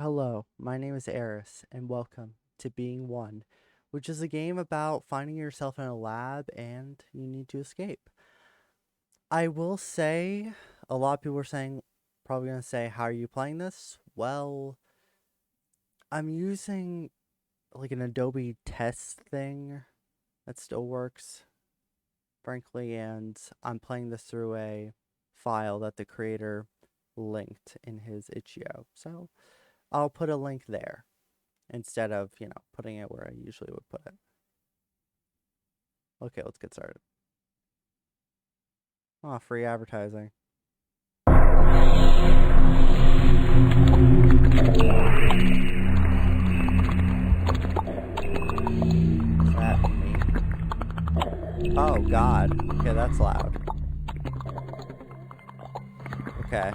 Hello, my name is Eris, and welcome to Being One, which is a game about finding yourself in a lab and you need to escape. I will say, a lot of people are saying, probably going to say, how are you playing this? Well, I'm using like an Adobe test thing that still works, frankly, and I'm playing this through a file that the creator linked in his itch.io. So I'll put a link there instead of, putting it where I usually would put it. Okay, let's get started. Oh, free advertising. Is that me? Oh, God. Okay, that's loud. Okay.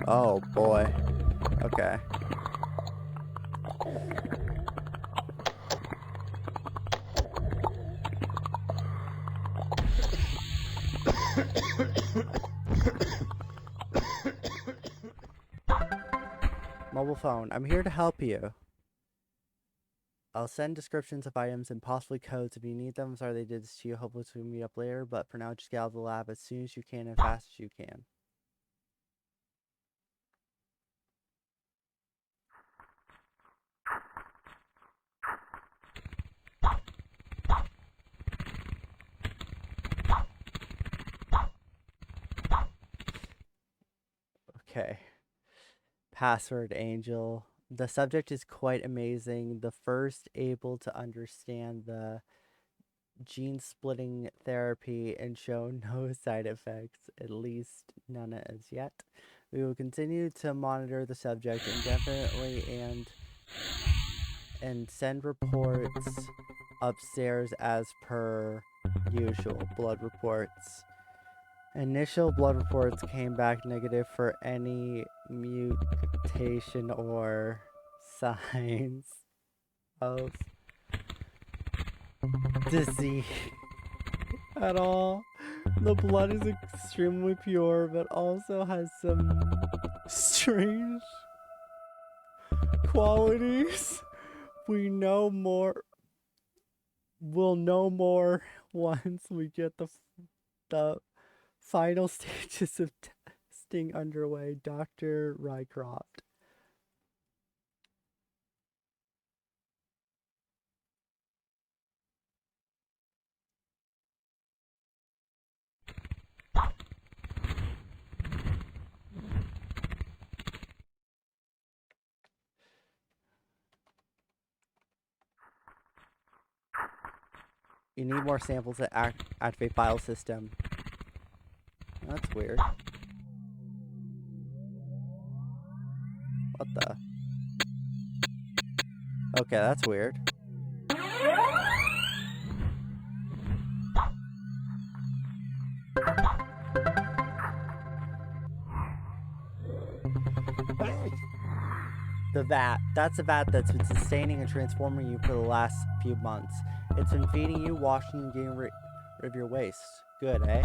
Oh, boy. Okay. Mobile phone. I'm here to help you. I'll send descriptions of items and possibly codes if you need them. Sorry they did this to you. Hopefully we'll meet up later, but for now, just get out of the lab as soon as you can and fast as you can. Okay. Password Angel. The subject is quite amazing. The first able to understand the gene splitting therapy and show no side effects, at least none as yet. We will continue to monitor the subject indefinitely and send reports upstairs as per usual. Blood reports. Initial blood reports came back negative for any mutation or signs of disease at all. The blood is extremely pure, but also has some strange qualities. We'll know more once we get the final stages of testing underway. Dr. Rycroft. You need more samples to activate file system. That's weird. What the? Okay, that's weird. The vat. That's a vat that's been sustaining and transforming you for the last few months. It's been feeding you, washing you, and getting rid of your waste. Good, eh?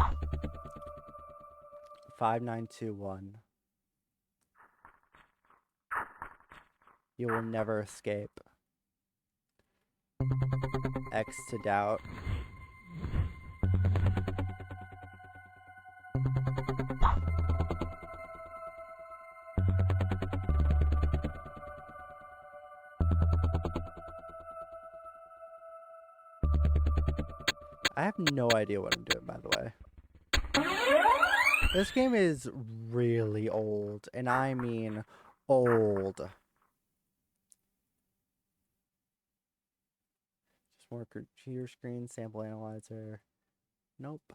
5921. You will never escape. X to doubt. I have no idea what I'm doing, by the way. This game is really old, and I mean old. Just more computer screen, sample analyzer. Nope.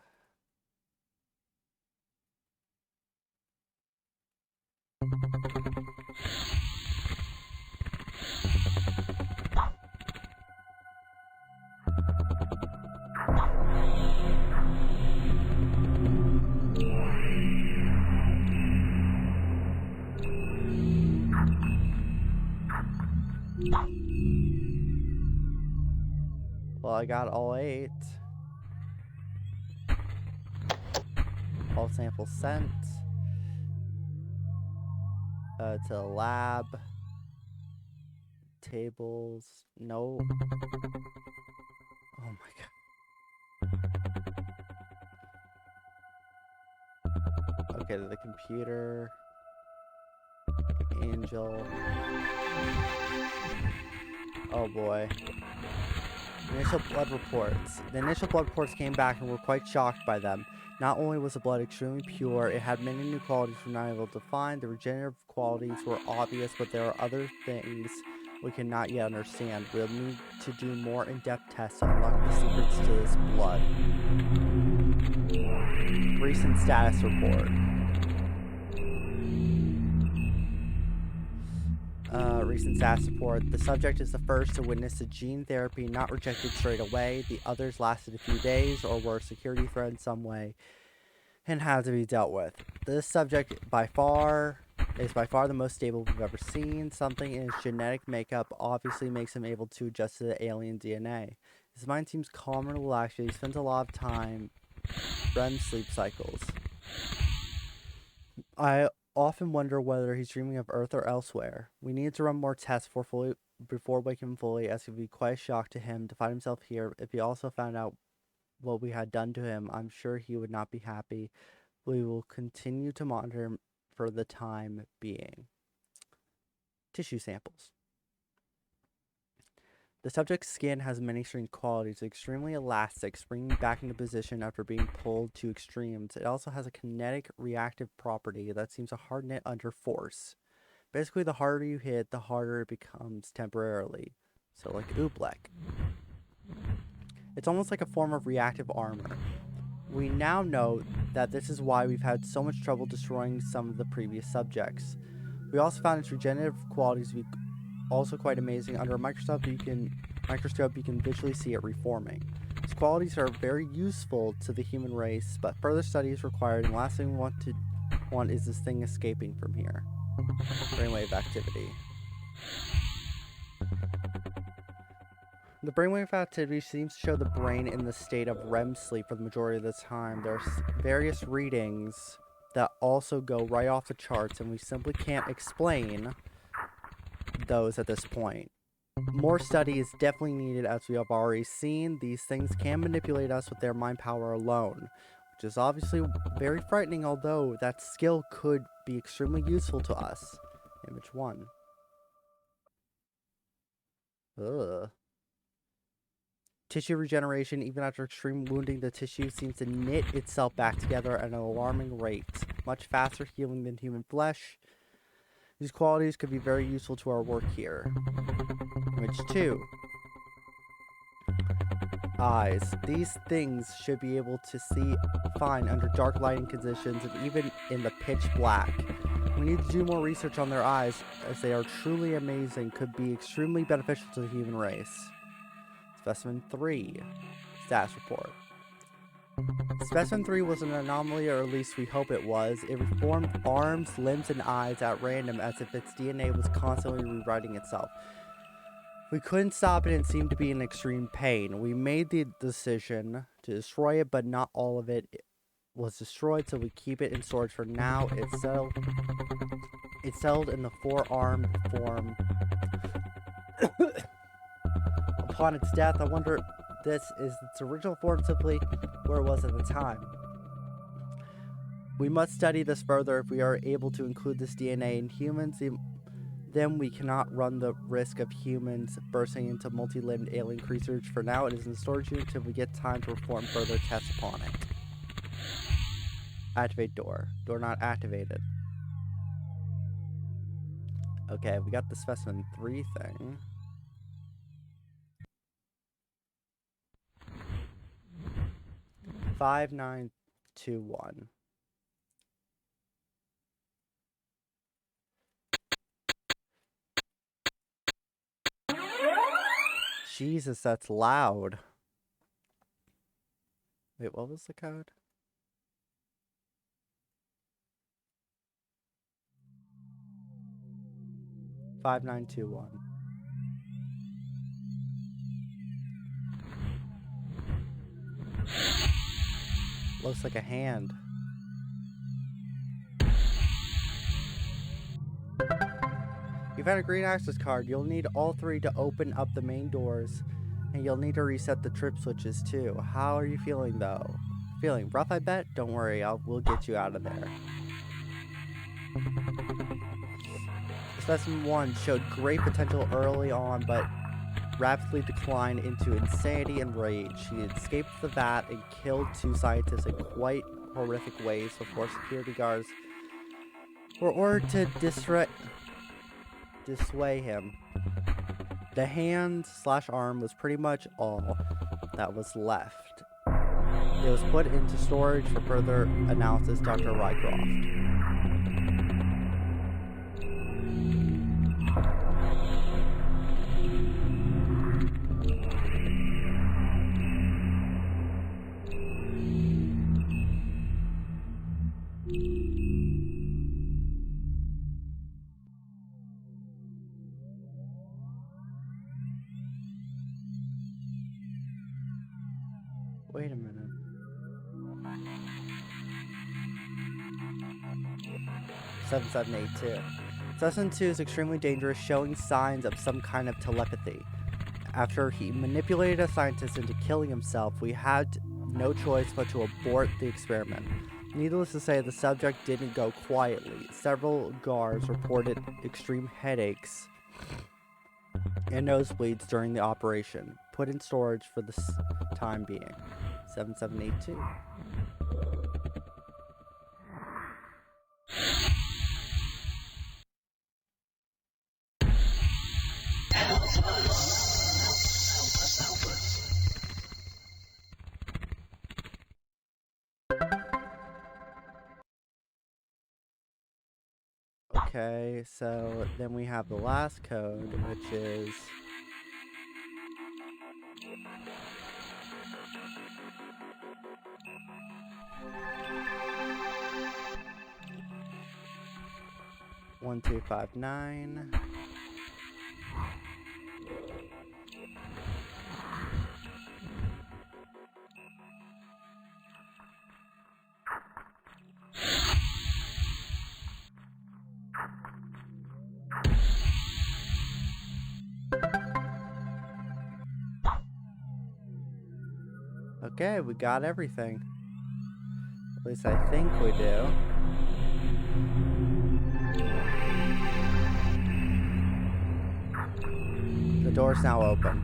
Well, I got all 8. All samples sent. To the lab. Tables. No. Oh my god. Okay, to the computer. Angel. Oh boy. Initial blood reports. The initial blood reports came back and were quite shocked by them. Not only was the blood extremely pure, it had many new qualities we're not able to find. The regenerative qualities were obvious, but there are other things we cannot yet understand. We'll need to do more in-depth tests to unlock the secrets to this blood. Recent status report. Recent status report. The subject is the first to witness a gene therapy not rejected straight away. The others lasted a few days or were a security threat in some way and had to be dealt with. This subject is by far the most stable we've ever seen. Something in his genetic makeup obviously makes him able to adjust to the alien DNA. His mind seems calm and relaxed. He spends a lot of time REM sleep cycles. I often wonder whether he's dreaming of Earth or elsewhere. We need to run more tests before waking him fully, as it would be quite a shock to him to find himself here. If he also found out what we had done to him, I'm sure he would not be happy. We will continue to monitor him for the time being. Tissue samples. The subject's skin has many strange qualities. Extremely elastic, springing back into position after being pulled to extremes. It also has a kinetic reactive property that seems to harden it under force. Basically, the harder you hit, the harder it becomes temporarily. So like Oobleck. It's almost like a form of reactive armor. We now know that this is why we've had so much trouble destroying some of the previous subjects. We also found its regenerative qualities to be also quite amazing. Under a microscope you can visually see it reforming. Its qualities are very useful to the human race, but further study is required, and the last thing we want is this thing escaping from here. Brainwave activity. The brainwave activity seems to show the brain in the state of REM sleep for the majority of the time. There are various readings that also go right off the charts, and we simply can't explain those at this point. More study is definitely needed, as we have already seen. These things can manipulate us with their mind power alone, which is obviously very frightening, although that skill could be extremely useful to us. Image 1. Ugh. Tissue regeneration. Even after extreme wounding, the tissue seems to knit itself back together at an alarming rate. Much faster healing than human flesh. These qualities could be very useful to our work here. Image 2. Eyes. These things should be able to see fine under dark lighting conditions and even in the pitch black. We need to do more research on their eyes, as they are truly amazing, could be extremely beneficial to the human race. Specimen 3. Status report. Specimen 3 was an anomaly, or at least we hope it was. It reformed arms, limbs, and eyes at random, as if its DNA was constantly rewriting itself. We couldn't stop it and seemed to be in extreme pain. We made the decision to destroy it, but not all of it was destroyed, so we keep it in storage for now. It's settled in the four-armed form. Upon its death, I wonder if this is its original form, simply where it was at the time. We must study this further. If we are able to include this DNA in humans, then we cannot run the risk of humans bursting into multi-limbed alien creatures. For now, it is in the storage unit until we get time to perform further tests upon it. Activate door. Door not activated. Okay, we got the specimen 3 thing. Five, 9, 2, 1. Jesus, that's loud. Wait, what was the code? Five, 9, 2, 1. Looks like a hand. You've had a green access card. You'll need all 3 to open up the main doors, and you'll need to reset the trip switches too. How are you feeling though? Feeling rough, I bet? Don't worry, we'll get you out of there. Specimen 1 showed great potential early on, but rapidly declined into insanity and rage. He escaped the vat and killed 2 scientists in quite horrific ways before security guards were ordered to dissuade him. The hand/arm was pretty much all that was left. It was put into storage for further analysis, Dr. Rycroft. Wait a minute. (7782) Specimen 2 is extremely dangerous, showing signs of some kind of telepathy. After he manipulated a scientist into killing himself, we had no choice but to abort the experiment. Needless to say, the subject didn't go quietly. Several guards reported extreme headaches and nosebleeds during the operation. Put in storage for the time being. 7782. Okay, so then we have the last code, which is (1, 2, 5, 9). Okay, we got everything. At least I think we do. The door's now open.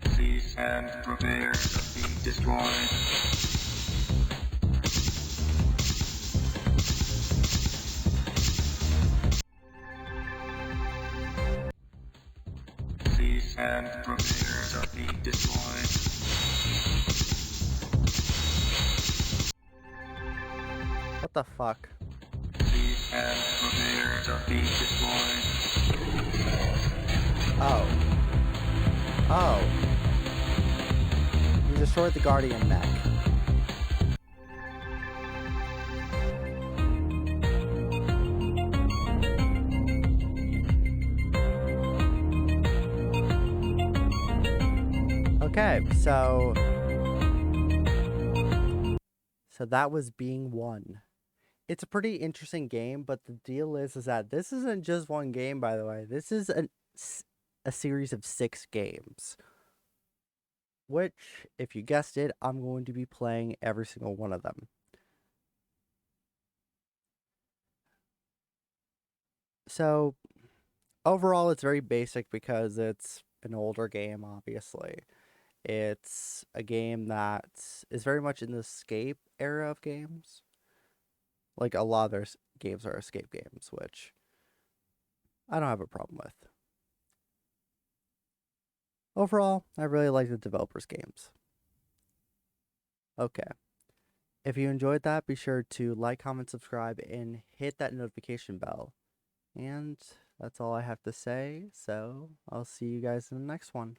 Please stand prepared to be destroyed. Please stand prepared to be destroyed. What the fuck? Please stand prepared to be destroyed. Oh. Oh. You destroyed the Guardian mech. Okay, so that was BeingOne. It's a pretty interesting game, but the deal is that this isn't just one game, by the way. This is a series of 6 games, which, if you guessed it, I'm going to be playing every single one of them. So overall, it's very basic because it's an older game, obviously. It's a game that is very much in the escape era of games. Like, a lot of their games are escape games, which I don't have a problem with. Overall, I really like the developers' games. Okay. If you enjoyed that, be sure to like, comment, subscribe, and hit that notification bell. And that's all I have to say, so I'll see you guys in the next one.